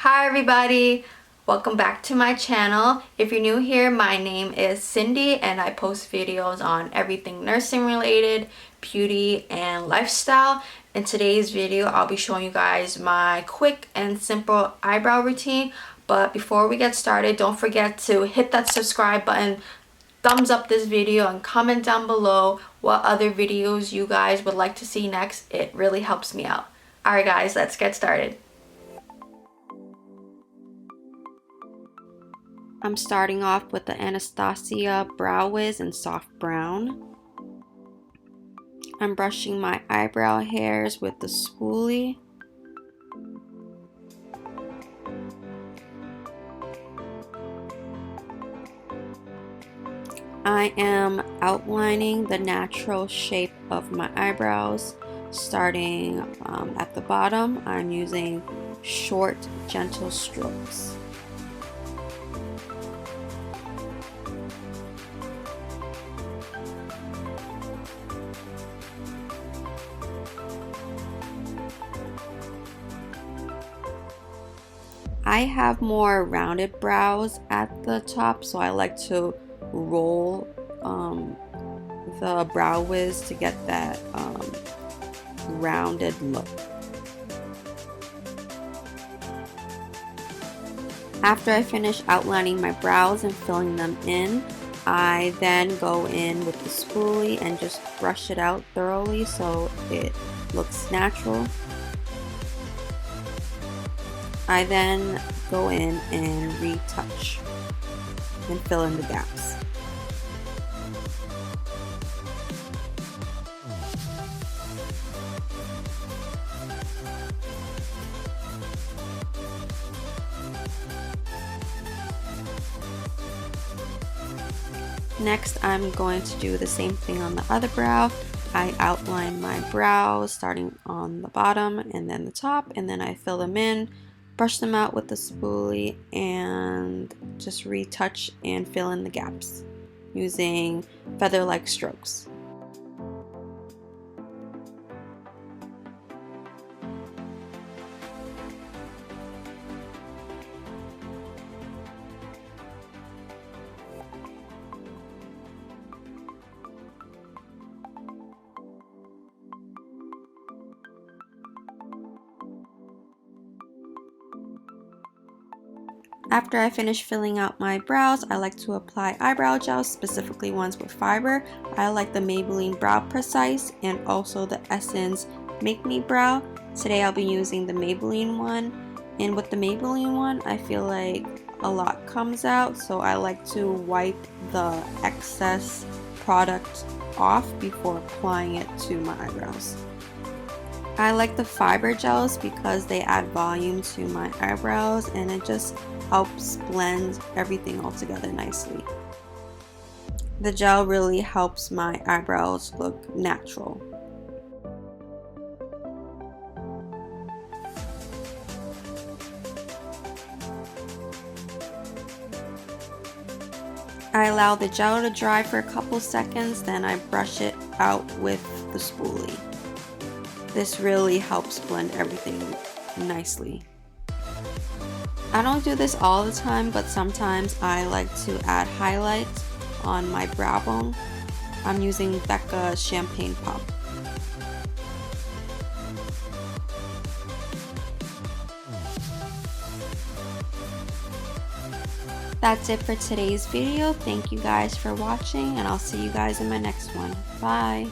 Hi everybody, welcome back to my channel. If you're new here, my name is Cindy and I post videos on everything nursing related, beauty, and lifestyle. In today's video, I'll be showing you guys my quick and simple eyebrow routine. But before we get started, don't forget to hit that subscribe button, thumbs up this video, and comment down below what other videos you guys would like to see next. It really helps me out. Alright guys, let's get started. I'm starting off with the Anastasia Brow Wiz in soft brown. I'm brushing my eyebrow hairs with the spoolie. I am outlining the natural shape of my eyebrows. Starting at the bottom, I'm using short, gentle strokes. I have more rounded brows at the top, so I like to roll the brow wiz to get that rounded look. After I finish outlining my brows and filling them in, I then go in with the spoolie and just brush it out thoroughly so it looks natural. I then go in and retouch and fill in the gaps. Next, I'm going to do the same thing on the other brow. I outline my brows starting on the bottom and then the top, and then I fill them in, brush them out with the spoolie, and just retouch and fill in the gaps using feather-like strokes. After I finish filling out my brows, I like to apply eyebrow gel, specifically ones with fiber. I like the Maybelline Brow Precise and also the Essence Make Me Brow. Today I'll be using the Maybelline one, and with the Maybelline one I feel like a lot comes out, so I like to wipe the excess product off before applying it to my eyebrows. I like the fiber gels because they add volume to my eyebrows and it just helps blend everything all together nicely. The gel really helps my eyebrows look natural. I allow the gel to dry for a couple seconds, then I brush it out with the spoolie. This really helps blend everything nicely. I don't do this all the time, but sometimes I like to add highlights on my brow bone. I'm using Becca Champagne Pop. That's it for today's video. Thank you guys for watching, and I'll see you guys in my next one. Bye!